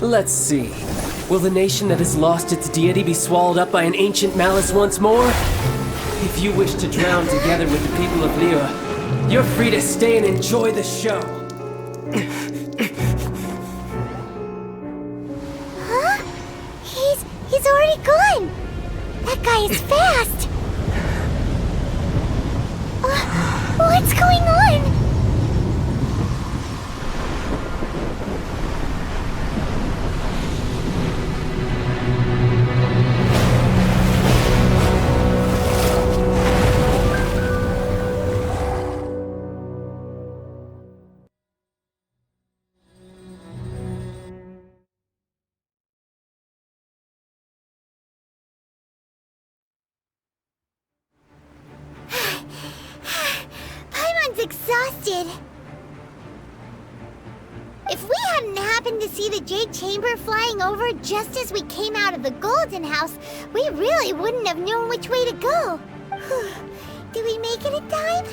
Let's see. Will the nation that has lost its deity be swallowed up by an ancient malice once more? If you wish to drown together with the people of Liyue, you're free to stay and enjoy the show. Huh? He's already gone! That guy is fast! What's going on? Exhausted. If we hadn't happened to see the Jade Chamber flying over just as we came out of the Golden House, we really wouldn't have known which way to go. Did we make it in time?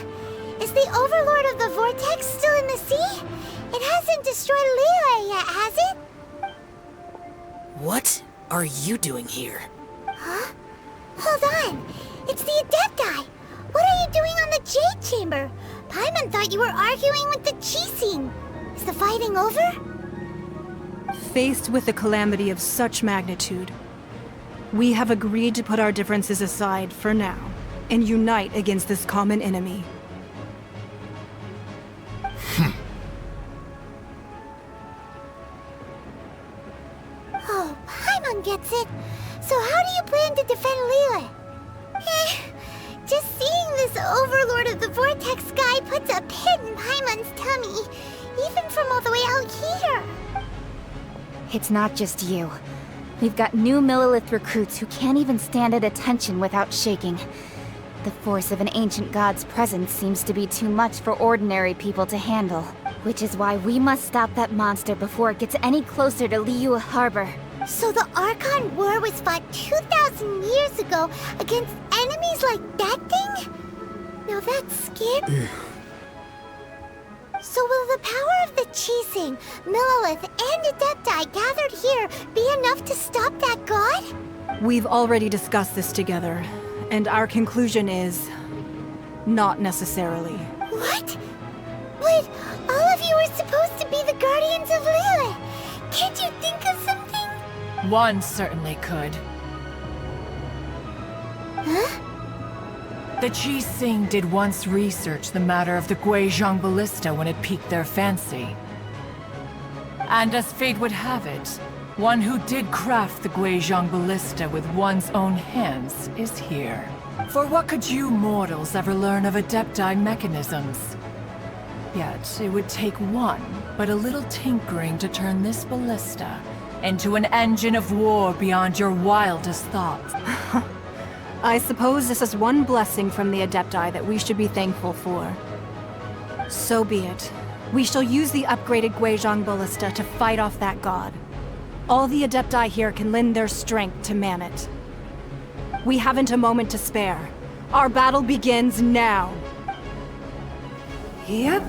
Is the Overlord of the Vortex still in the sea? It hasn't destroyed Liyue yet, has it? What are you doing here? Huh? Hold on. It's the Adepti. What are you doing on the Jade Chamber? Paimon thought you were arguing with the Chising. Is the fighting over? Faced with a calamity of such magnitude, we have agreed to put our differences aside for now and unite against this common enemy. Oh, Paimon gets it. So how do you plan to defend Liyue? Just seeing this Overlord of the Vortex guy puts a pit in Paimon's tummy, even from all the way out here. It's not just you. We've got new Millilith recruits who can't even stand at attention without shaking. The force of an ancient god's presence seems to be too much for ordinary people to handle. Which is why we must stop that monster before it gets any closer to Liyue Harbor. So the Archon War was fought 2,000 years ago against enemies like that thing? Now that's scary. So will the power of the Chising, Millilith, and Adepti gathered here be enough to stop that god? We've already discussed this together, and our conclusion is... not necessarily. What? But all of you are supposed to be the guardians of Liyue. Can't you think of something? One certainly could. Huh? The Chising did once research the matter of the Guizhong Ballista when it piqued their fancy. And as fate would have it, one who did craft the Guizhong Ballista with one's own hands is here. For what could you mortals ever learn of Adepti mechanisms? Yet, it would take one, but a little tinkering to turn this ballista into an engine of war beyond your wildest thoughts. I suppose this is one blessing from the Adepti that we should be thankful for. So be it. We shall use the upgraded Guizhong Ballista to fight off that god. All the Adepti here can lend their strength to man it. We haven't a moment to spare. Our battle begins now. Yep.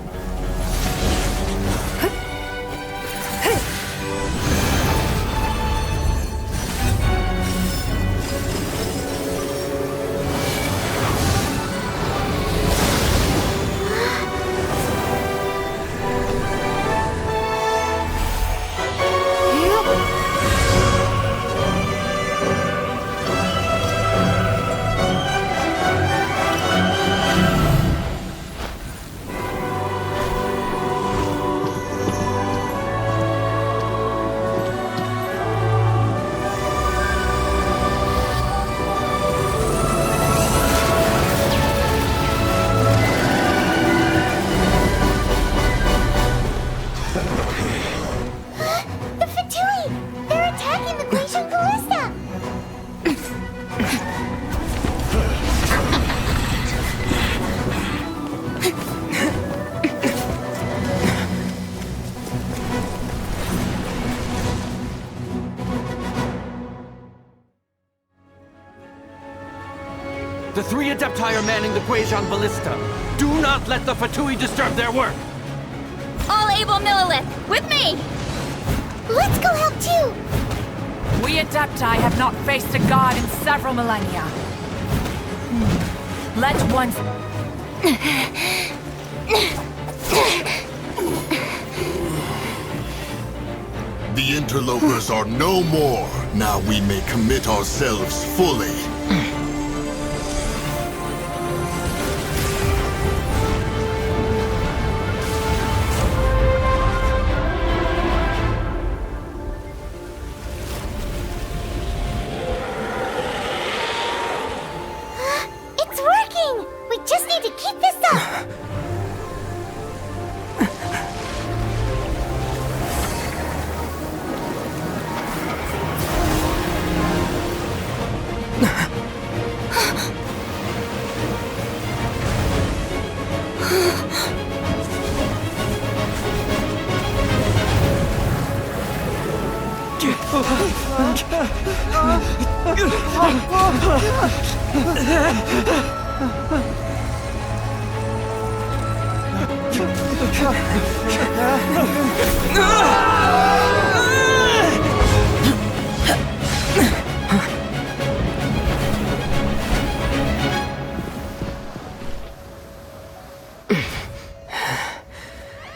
The three Adepti are manning the Guizhong Ballista. Do not let the Fatui disturb their work! All able Millilith, with me! Adepti have not faced a god in several millennia. Let once... The interlopers are no more. Now we may commit ourselves fully. It's working! We just need to keep this up!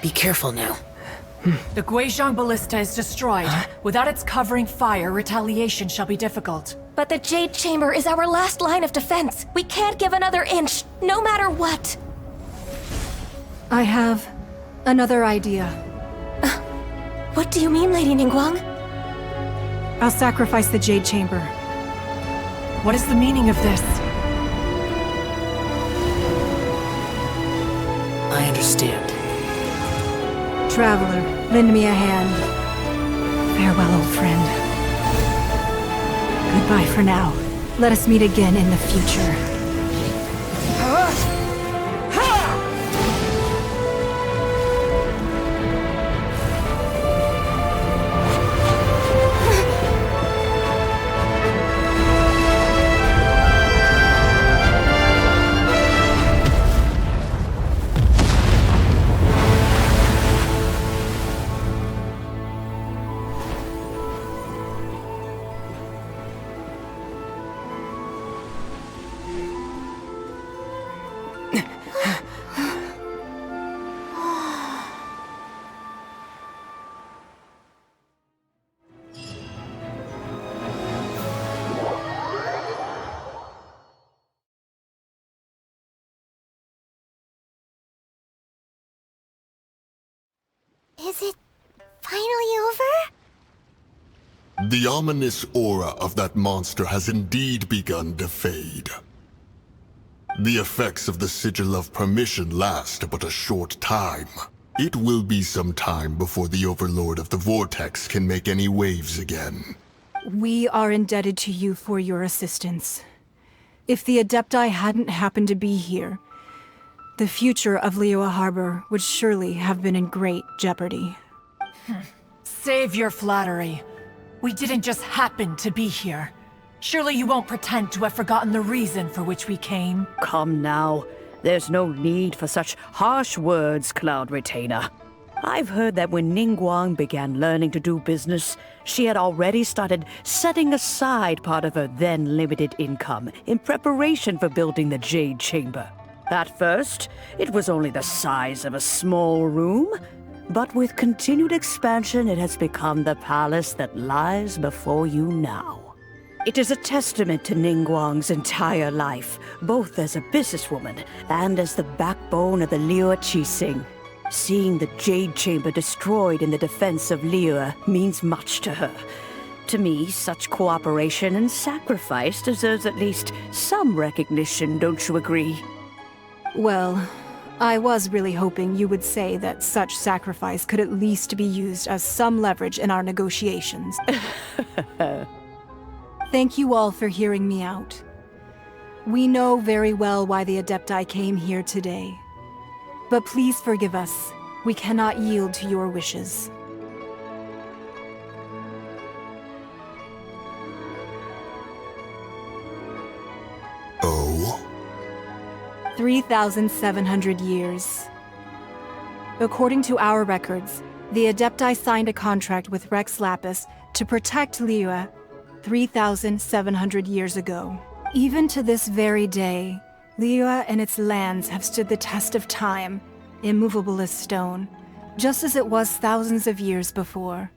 Be careful now. The Guizhong Ballista is destroyed. Without its covering fire, retaliation shall be difficult. But the Jade Chamber is our last line of defense. We can't give another inch, no matter what. I have another idea. What do you mean, Lady Ningguang? I'll sacrifice the Jade Chamber. What is the meaning of this? I understand. Traveler, lend me a hand. Farewell, old friend. Goodbye for now. Let us meet again in the future. Is it finally over? The ominous aura of that monster has indeed begun to fade. The effects of the Sigil of Permission last but a short time. It will be some time before the Overlord of the Vortex can make any waves again. We are indebted to you for your assistance. If the Adepti hadn't happened to be here, the future of Liyue Harbor would surely have been in great jeopardy. Save your flattery. We didn't just happen to be here. Surely you won't pretend to have forgotten the reason for which we came. Come now. There's no need for such harsh words, Cloud Retainer. I've heard that when Ningguang began learning to do business, she had already started setting aside part of her then limited income in preparation for building the Jade Chamber. At first, it was only the size of a small room, but with continued expansion, it has become the palace that lies before you now. It is a testament to Ningguang's entire life, both as a businesswoman and as the backbone of the Liyue Qixing. Seeing the Jade Chamber destroyed in the defense of Liyue means much to her. To me, such cooperation and sacrifice deserves at least some recognition, don't you agree? Well, I was really hoping you would say that such sacrifice could at least be used as some leverage in our negotiations. Thank you all for hearing me out. We know very well why the Adepti came here today. But please forgive us. We cannot yield to your wishes. Oh? 3,700 years. According to our records, the Adepti signed a contract with Rex Lapis to protect Liyue 3,700 years ago. Even to this very day, Liyue and its lands have stood the test of time, immovable as stone, just as it was thousands of years before.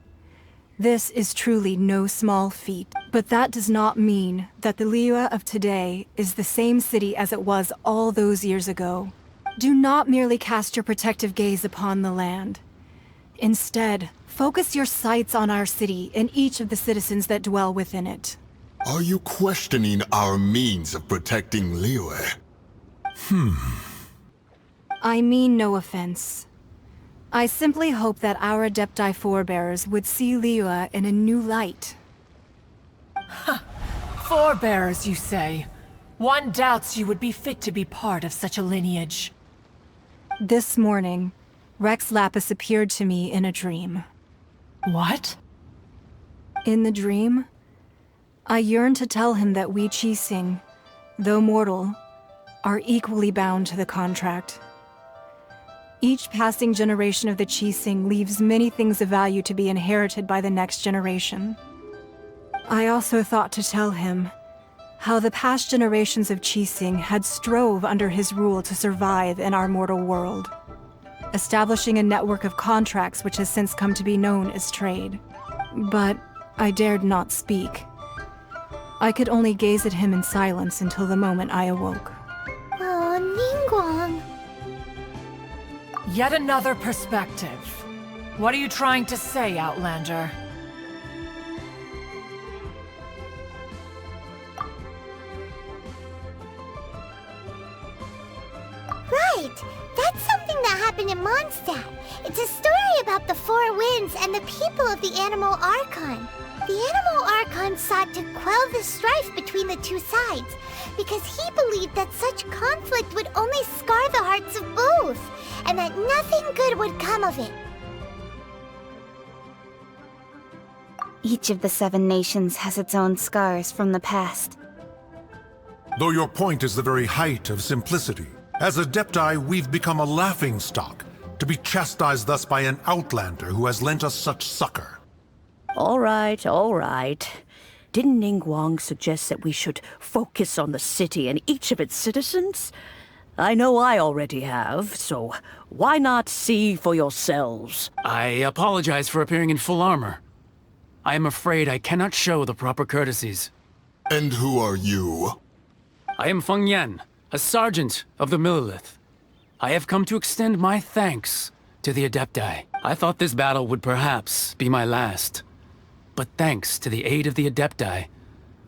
This is truly no small feat, but that does not mean that the Liyue of today is the same city as it was all those years ago. Do not merely cast your protective gaze upon the land. Instead, focus your sights on our city and each of the citizens that dwell within it. Are you questioning our means of protecting Liyue? I mean no offense. I simply hope that our Adepti forebears would see Liyue in a new light. Forebearers, you say? One doubts you would be fit to be part of such a lineage. This morning, Rex Lapis appeared to me in a dream. What? In the dream, I yearned to tell him that we Qixing, though mortal, are equally bound to the contract. Each passing generation of the Qixing leaves many things of value to be inherited by the next generation. I also thought to tell him how the past generations of Qixing had strove under his rule to survive in our mortal world, establishing a network of contracts which has since come to be known as trade. But I dared not speak. I could only gaze at him in silence until the moment I awoke. Oh, Ningguang. Yet another perspective. What are you trying to say, Outlander? Right! That's something that happened in Mondstadt. It's a story about the Four Winds and the people of the Animal Archon. The Animal Archon sought to quell the strife between the two sides, because he believed that such conflict would only scar the hearts of both, and that nothing good would come of it. Each of the 7 nations has its own scars from the past. Though your point is the very height of simplicity, as Adepti, we've become a laughingstock, to be chastised thus by an outlander who has lent us such succor. All right, all right. Didn't Ningguang suggest that we should focus on the city and each of its citizens? I know I already have, so why not see for yourselves? I apologize for appearing in full armor. I am afraid I cannot show the proper courtesies. And who are you? I am Feng Yan, a sergeant of the Millelith. I have come to extend my thanks to the Adepti. I thought this battle would perhaps be my last. But thanks to the aid of the Adepti,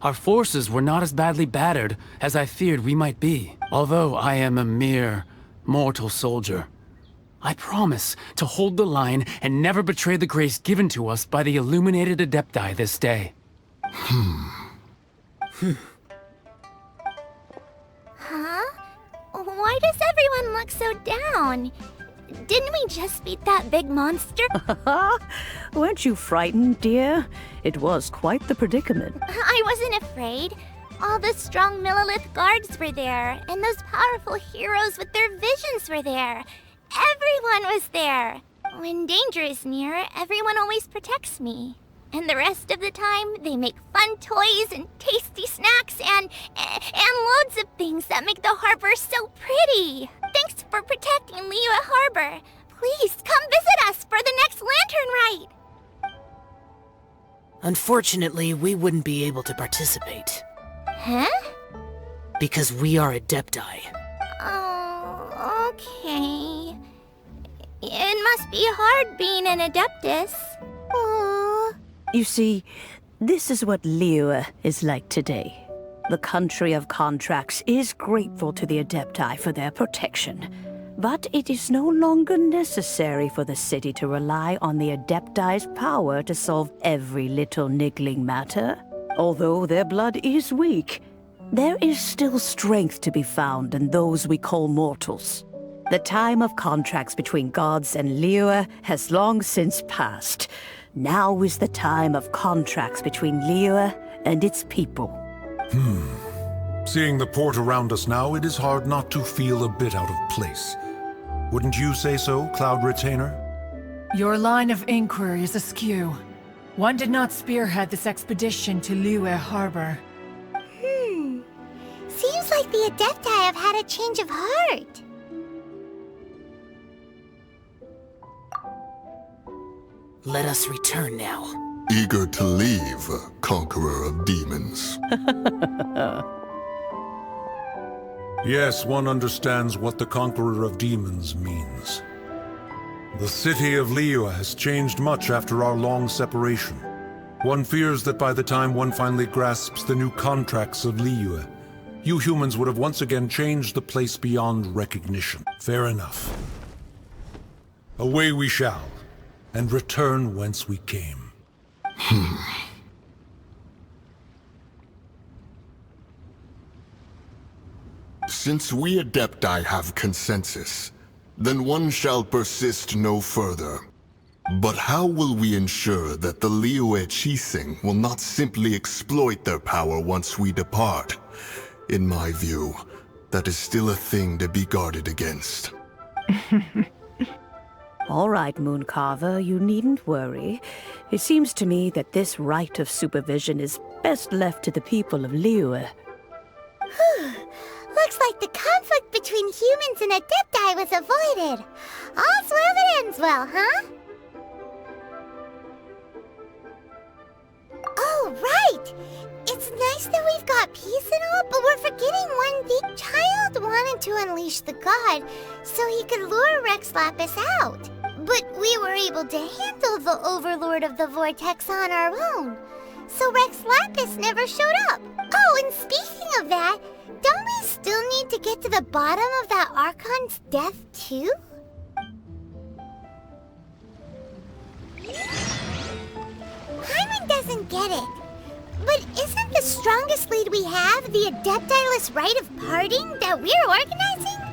our forces were not as badly battered as I feared we might be. Although I am a mere mortal soldier, I promise to hold the line and never betray the grace given to us by the illuminated Adepti this day. Huh? Why does everyone look so down? Didn't we just beat that big monster? Weren't you frightened, dear? It was quite the predicament. I wasn't afraid. All the strong Millelith guards were there, and those powerful heroes with their visions were there. Everyone was there. When danger is near, everyone always protects me. And the rest of the time, they make fun toys and tasty snacks and loads of things that make the harbor so pretty. Thanks for protecting Liyue Harbor. Please come visit us for the next lantern rite. Unfortunately, we wouldn't be able to participate. Huh? Because we are Adepti. Oh, okay. It must be hard being an Adeptus. Oh. You see, this is what Liyue is like today. The country of contracts is grateful to the Adepti for their protection, but it is no longer necessary for the city to rely on the Adepti's power to solve every little niggling matter. Although their blood is weak, there is still strength to be found in those we call mortals. The time of contracts between gods and Liyue has long since passed. Now is the time of contracts between Liyue and its people. Seeing the port around us now, it is hard not to feel a bit out of place. Wouldn't you say so, Cloud Retainer? Your line of inquiry is askew. One did not spearhead this expedition to Liyue Harbor. Seems like the Adepti have had a change of heart. Let us return now. Eager to leave, Conqueror of Demons. Yes, one understands what the Conqueror of Demons means. The city of Liyue has changed much after our long separation. One fears that by the time one finally grasps the new contracts of Liyue, you humans would have once again changed the place beyond recognition. Fair enough. Away we shall, and return whence we came. Since we Adepti have consensus, then one shall persist no further. But how will we ensure that the Liyue Qixing will not simply exploit their power once we depart? In my view, that is still a thing to be guarded against. All right, Mooncarver, you needn't worry. It seems to me that this right of supervision is best left to the people of Liyue. Looks like the conflict between humans and Adepti was avoided. All's well that ends well, huh? Oh, right! It's nice that we've got peace and all, but we're forgetting one thing. Child wanted to unleash the god so he could lure Rex Lapis out. But we were able to handle the Overlord of the Vortex on our own. So Rex Lapis never showed up. Oh, and speaking of that, don't we still need to get to the bottom of that Archon's death, too? Paimon doesn't get it. But isn't the strongest lead we have the Adeptiless rite of parting that we're organizing?